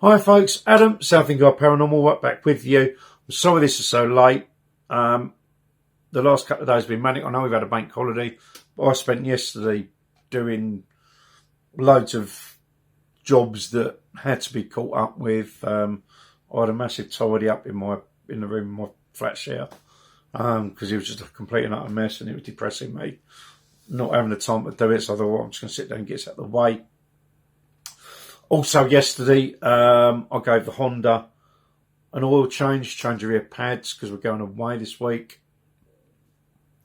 Hi folks, Adam, Southend Guy Paranormal, right back with you. I'm sorry this is so late. The last couple of days have been manic. I know we've had a bank holiday, but I spent yesterday doing loads of jobs that had to be caught up with. I had a massive tidy up in the room in my flat share because it was just a complete and utter mess and it was depressing me. Not having the time to do it, so I thought, well, I'm just going to sit down and get it out of the way. Also yesterday, I gave the Honda an oil change the rear pads because we're going away this week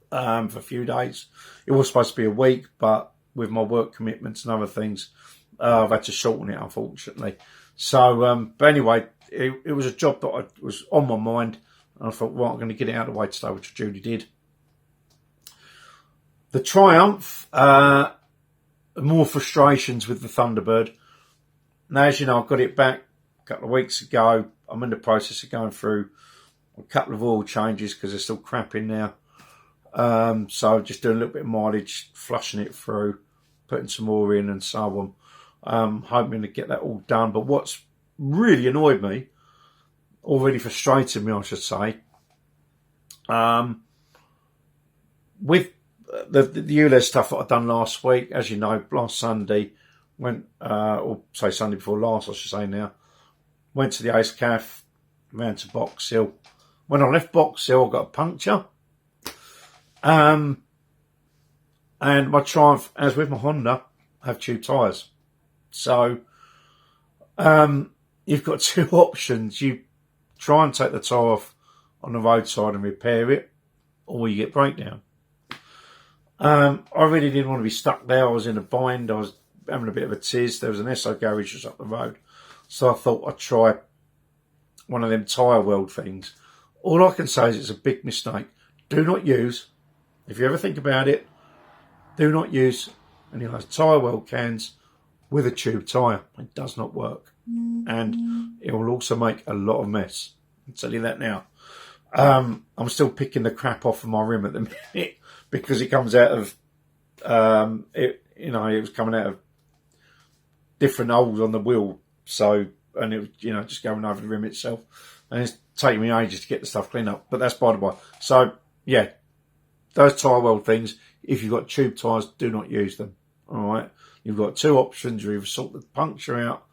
for a few days. It was supposed to be a week, but with my work commitments and other things, I've had to shorten it, unfortunately. So, but anyway, it was a job that was on my mind, and I thought, well, I'm going to get it out of the way today, which I duly did. The Triumph, more frustrations with the Thunderbird. Now, as you know, I got it back a couple of weeks ago. I'm in the process of going through a couple of oil changes because they're still crap in there. So just doing a little bit of mileage, flushing it through, putting some more in and so on. Hoping to get that all done. But what's really annoyed me, or really frustrated me, I should say, with the ULEZ stuff that I've done last week, as you know, last Sunday, went, or say Sunday before last, I should say now, went to the Ace Cafe, ran to Box Hill. When I left Box Hill, I got a puncture. And my Triumph, as with my Honda, have tube tyres. So, you've got two options. You try and take the tyre off on the roadside and repair it, or you get breakdown. I really didn't want to be stuck there. I was in a bind. I was having a bit of a tiz. There was an SO garage just up the road. So I thought I'd try one of them tyre weld things. All I can say is it's a big mistake. Do not use, if you ever think about it, do not use any of those tyre weld cans with a tube tyre. It does not work. And it will also make a lot of mess. I'll tell you that now. I'm still picking the crap off of my rim at the minute because it comes out of, it was coming out of different holes on the wheel. So, and it was, just going over the rim itself. And it's taking me ages to get the stuff cleaned up. But that's by the by. So, yeah, those tyre weld things, if you've got tube tyres, do not use them. All right. You've got two options. You either sort the puncture out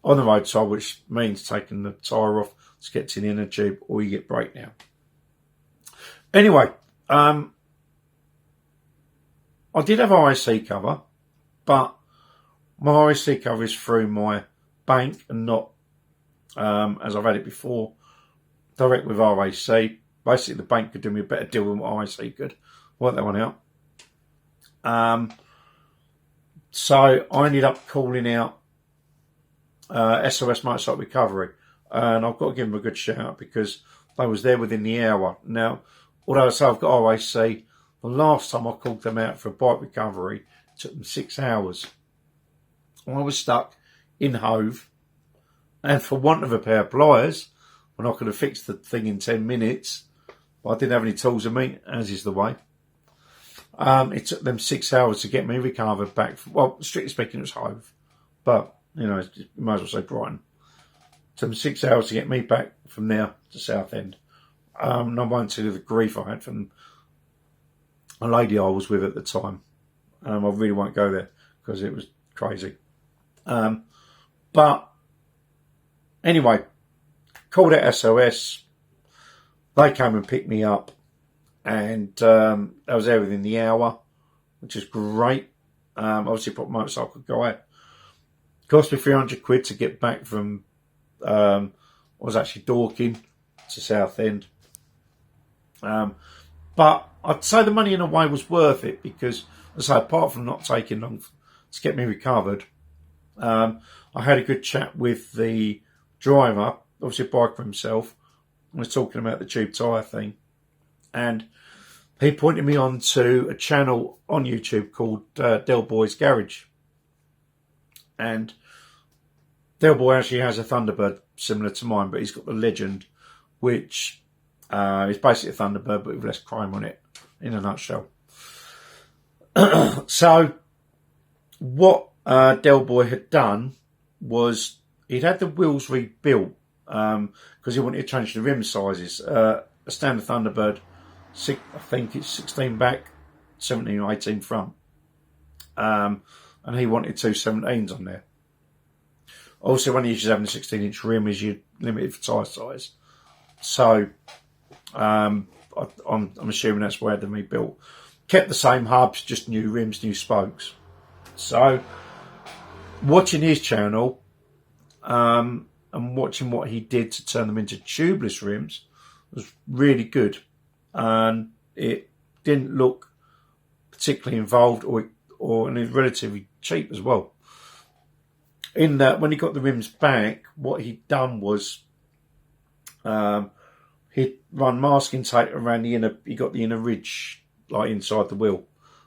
on the roadside, which means taking the tyre off to get to the inner tube, or you get breakdown. Anyway, I did have RAC cover, but my RAC cover is through my bank and not, as I've had it before, direct with RAC. Basically, the bank could do me a better deal than what RAC could. Work that one out. So I ended up calling out SOS Motorcycle Recovery, and I've got to give them a good shout out because they was there within the hour. Now, although I say I've got RAC, the last time I called them out for a bike recovery, it took them 6 hours. I was stuck in Hove, and for want of a pair of pliers, when I could have fixed the thing in 10 minutes, but I didn't have any tools with me, as is the way. It took them 6 hours to get me recovered back from, well, strictly speaking, it was Hove, but, you might as well say Brighton. It took them 6 hours to get me back from there to Southend. I won't tell you the grief I had from a lady I was with at the time. I really won't go there because it was crazy. But anyway, called it SOS. They came and picked me up, and I was there within the hour, which is great. Obviously, proper motorcycle guy. Cost me £300 to get back from. I was actually Dorking to Southend. But I'd say the money in a way was worth it because, as I say, apart from not taking long to get me recovered, I had a good chat with the driver, obviously a biker himself. I was talking about the tube tyre thing, and he pointed me on to a channel on YouTube called Del Boy's Garage. And Del Boy actually has a Thunderbird similar to mine, but he's got the Legend, which is basically a Thunderbird, but with less crime on it, in a nutshell. So, what Del Boy had done was he'd had the wheels rebuilt because he wanted to change the rim sizes. A standard Thunderbird, I think it's 16 back, 17 or 18 front. And he wanted two 17s on there. Also, one of the issues having a 16-inch rim is you're limited for tyre size. So, I'm assuming that's where they rebuilt. Kept the same hubs, just new rims, new spokes. So, watching his channel and watching what he did to turn them into tubeless rims was really good. And it didn't look particularly involved and it's relatively cheap as well. In that, when he got the rims back, what he'd done was he'd run masking tape around the inner. He got the inner ridge like inside the wheel,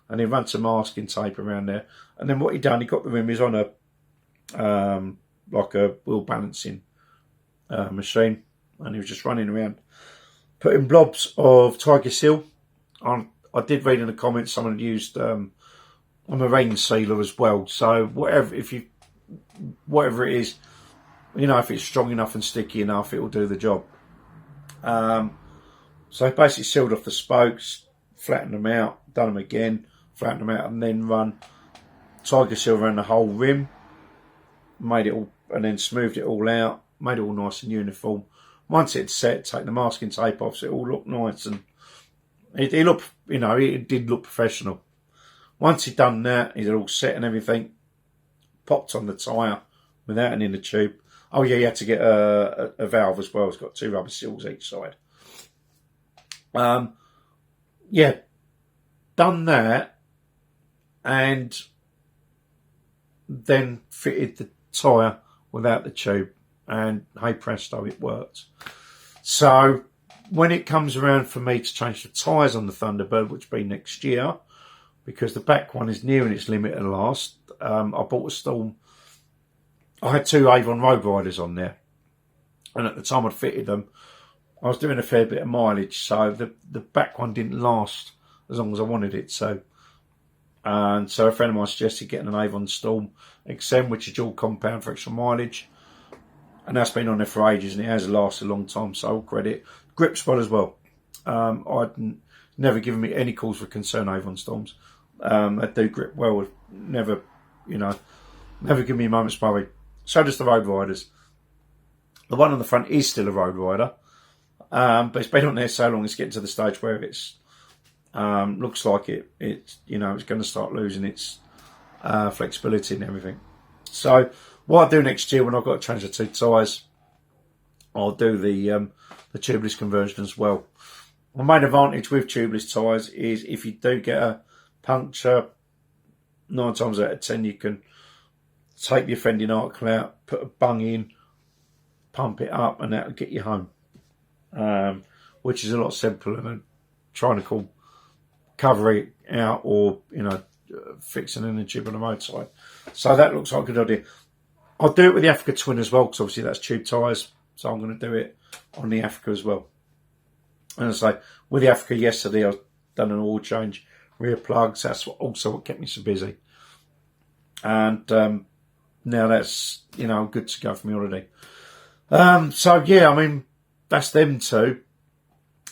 and he ran some masking tape around there. And then what he done, he got the rims on a like a wheel balancing machine, and he was just running around putting blobs of Tiger Seal on. I did read in the comments someone had used a marine sealer as well. So whatever it is, if it's strong enough and sticky enough, it will do the job. So I basically sealed off the spokes, flattened them out, done them again, flattened them out, and then run Tiger Seal around the whole rim, made it all, and then smoothed it all out, made it all nice and uniform. Once it's set, take the masking tape off, so it all looked nice, and it looked, it did look professional. Once he'd done that, he'd all set and everything, popped on the tyre without an inner tube. Oh yeah, you had to get a valve as well. It's got two rubber seals each side. Yeah, done that, and then fitted the tyre without the tube, and hey presto, it worked. So when it comes around for me to change the tyres on the Thunderbird, which will be next year, because the back one is nearing its limit at last, I bought a Storm. I had two Avon Road Riders on there, and at the time I'd fitted them, I was doing a fair bit of mileage, so the back one didn't last as long as I wanted it to. And so a friend of mine suggested getting an Avon Storm XM, which is dual compound for extra mileage, and that's been on there for ages, and it has lasted a long time, so all credit. Grips well as well. I'd never given me any cause for concern, Avon Storms. They do grip well, never give me a moment's worry. So does the Road Riders. The one on the front is still a Road Rider, but it's been on there so long it's getting to the stage where it's looks like it's going to start losing its flexibility and everything. So what I do next year when I've got to change the two tyres, I'll do the tubeless conversion as well. My main advantage with tubeless tyres is if you do get a puncture, 9 times out of 10 you can take the offending article out, put a bung in, pump it up, and that'll get you home. Which is a lot simpler than trying to cover it out or fixing an inner tube on the roadside. So that looks like a good idea. I'll do it with the Africa Twin as well, because obviously that's tube tyres, so I'm going to do it on the Africa as well. And as I say, with the Africa yesterday, I've done an oil change, rear plugs. That's also what kept me so busy. And now that's good to go for me already. So yeah, I mean that's them two.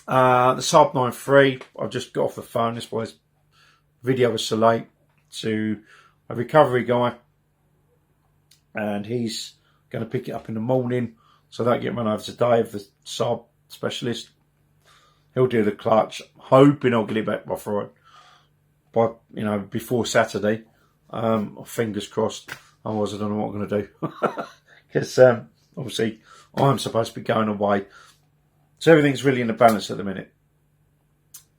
The Saab 9-3, I've just got off the phone. This was video was so late to a recovery guy, and he's going to pick it up in the morning, so that get run over today of the Saab specialist. He'll do the clutch, hoping I'll get it back before Saturday. Fingers crossed. Otherwise, I don't know what I'm going to do, because obviously I'm supposed to be going away, so everything's really in the balance at the minute.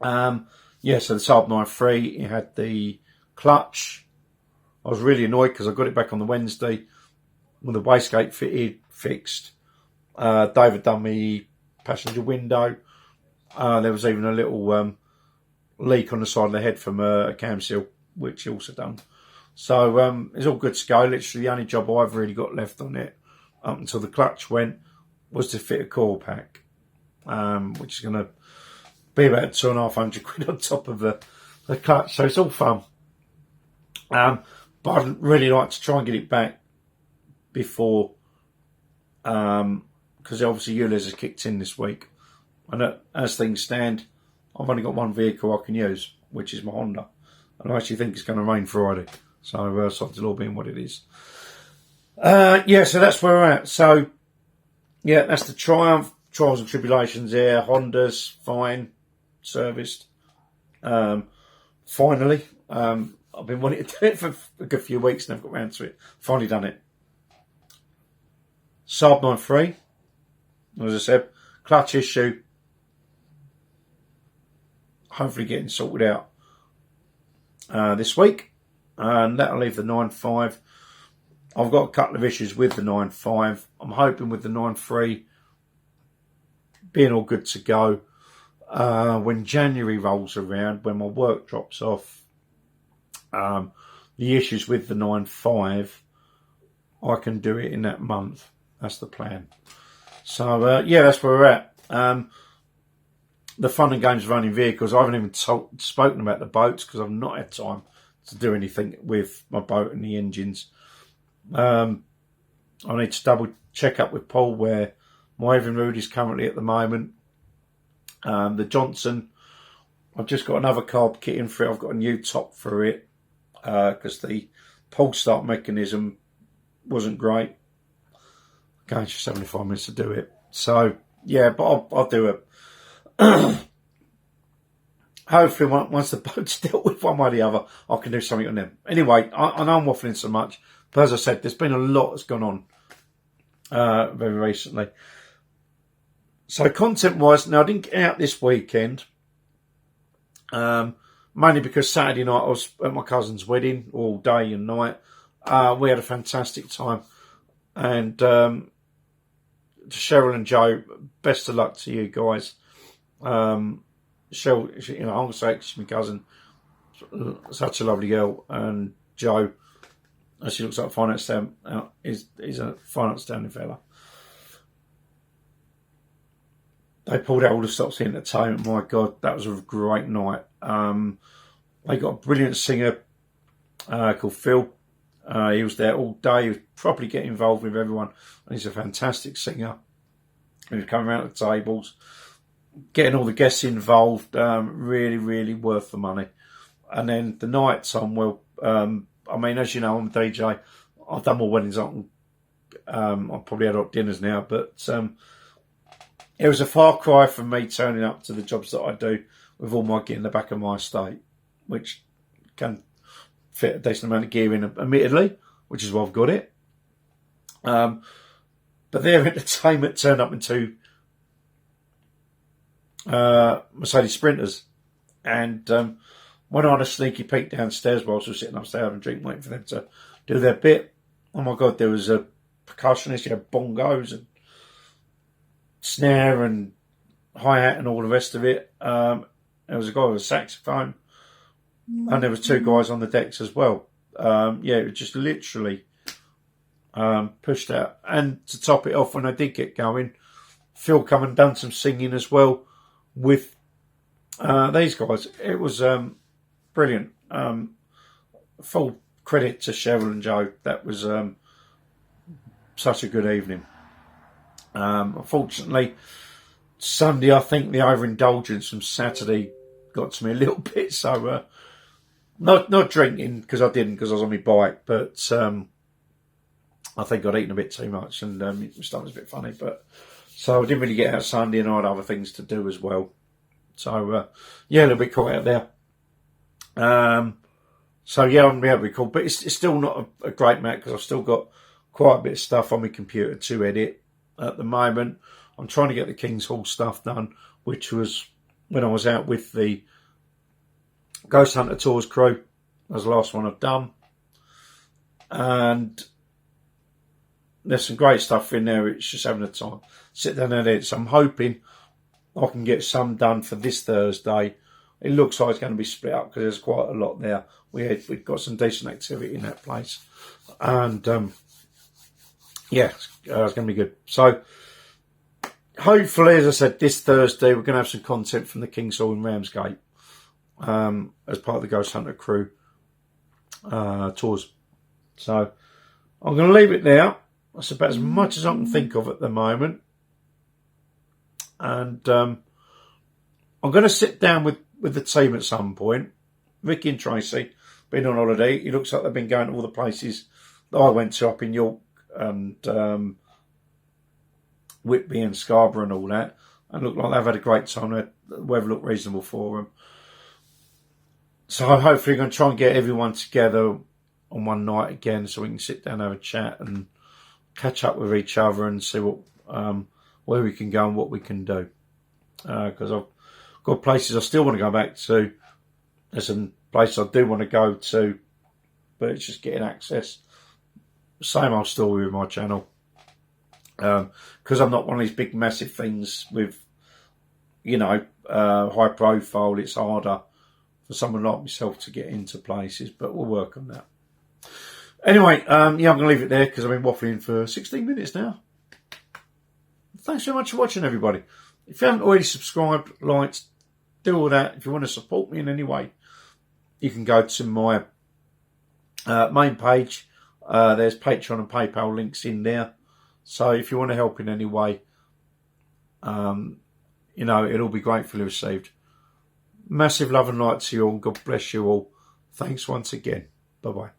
So the Saab 9-3, it had the clutch. I was really annoyed because I got it back on the Wednesday with the wastegate fixed. David done me passenger window. There was even a little leak on the side of the head from a cam seal, which he also done. So it's all good to go. Literally the only job I've really got left on it up until the clutch went was to fit a coil pack, which is going to be about £250 on top of the clutch. So it's all fun. But I'd really like to try and get it back before because obviously ULEZ has kicked in this week. And as things stand, I've only got one vehicle I can use, which is my Honda. And I actually think it's going to rain Friday. So, soft law being what it is. Yeah, so that's where we're at. So, yeah, that's the Triumph. Trials and tribulations there. Honda's fine. Serviced. Finally. I've been wanting to do it for a good few weeks and I've got round to it. Finally done it. Saab 9-3. As I said, clutch issue. Hopefully getting sorted out this week. And that'll leave the 9.5. I've got a couple of issues with the 9.5. I'm hoping with the 9.3 being all good to go. When January rolls around, when my work drops off, the issues with the 9.5, I can do it in that month. That's the plan. So, yeah, that's where we're at. The fun and games of running vehicles, I haven't even spoken about the boats because I've not had time to do anything with my boat and the engines. I need to double check up with Paul where my Evinrude is currently at the moment. The Johnson, I've just got another carb kit in for it. I've got a new top for it because the pull start mechanism wasn't great. Going for 75 minutes to do it. So, yeah, but I'll do it. Hopefully, once the boat's dealt with one way or the other, I can do something on them. Anyway, I know I'm waffling so much, but as I said, there's been a lot that's gone on very recently. So content-wise, now I didn't get out this weekend, mainly because Saturday night I was at my cousin's wedding all day and night. We had a fantastic time, and to Cheryl and Joe, best of luck to you guys. Cheryl, I'm going to say she's my cousin, such a lovely girl, and Joe, she looks like a fine outstanding, he's a fine outstanding fella. They pulled out all the stops in entertainment. My God, that was a great night. They got a brilliant singer called Phil. He was there all day. He was properly getting involved with everyone. And he's a fantastic singer. He was coming around the tables, getting all the guests involved. Really, really worth the money. And then the nights on, well, I mean, as you know, I'm a DJ. I've done more weddings. I've probably had hot dinners now, but it was a far cry from me turning up to the jobs that I do with all my gear in the back of my estate, which can fit a decent amount of gear in, admittedly, which is why I've got it. But their entertainment turned up into Mercedes Sprinters. And when I had a sneaky peek downstairs whilst I was sitting upstairs having a drink, waiting for them to do their bit, oh my God, there was a percussionist, you had bongos and snare and hi-hat and all the rest of it. There was a guy with a saxophone, and there was two guys on the decks as well. Yeah, it was just literally pushed out. And to top it off, when I did get going, Phil come and done some singing as well with these guys. It was brilliant. Full credit to Cheryl and Joe. That was such a good evening. Unfortunately, Sunday, I think the overindulgence from Saturday got to me a little bit. So, not drinking because I didn't, because I was on my bike, but I think I'd eaten a bit too much and my stomach was a bit funny. But so I didn't really get out Sunday, and I had other things to do as well. So yeah, a little bit caught out there. So yeah, I'm going to be cool, but it's still not a great Mac because I've still got quite a bit of stuff on my computer to edit at the moment. I'm trying to get the King's Hall stuff done, which was when I was out with the Ghost Hunter Tours crew. That was the last one I've done. And there's some great stuff in there. It's just having a time. Sit down and edit. So I'm hoping I can get some done for this Thursday. It looks like it's going to be split up because there's quite a lot there. We've got some decent activity in that place. And yeah, it's going to be good. So hopefully, as I said, this Thursday we're going to have some content from the King's Hall in Ramsgate as part of the Ghost Hunter crew tours. So I'm going to leave it there. That's about as much as I can think of at the moment. And I'm going to sit down with the team at some point. Ricky and Tracy, been on holiday. It looks like they've been going to all the places that I went to up in York and Whitby and Scarborough and all that. And look like they've had a great time. The weather looked reasonable for them. So I'm hopefully going to try and get everyone together on one night again so we can sit down and have a chat and catch up with each other and see what where we can go and what we can do. Because I've got places I still want to go back to. There's some places I do want to go to, but it's just getting access. Same old story with my channel. Because I'm not one of these big massive things with, high profile, it's harder for someone like myself to get into places, but we'll work on that. Anyway, I'm going to leave it there because I've been waffling for 16 minutes now. Thanks so much for watching, everybody. If you haven't already subscribed, liked, do all that. If you want to support me in any way, you can go to my main page. There's Patreon and PayPal links in there. So if you want to help in any way, it'll be gratefully received. Massive love and light to you all. God bless you all. Thanks once again. Bye-bye.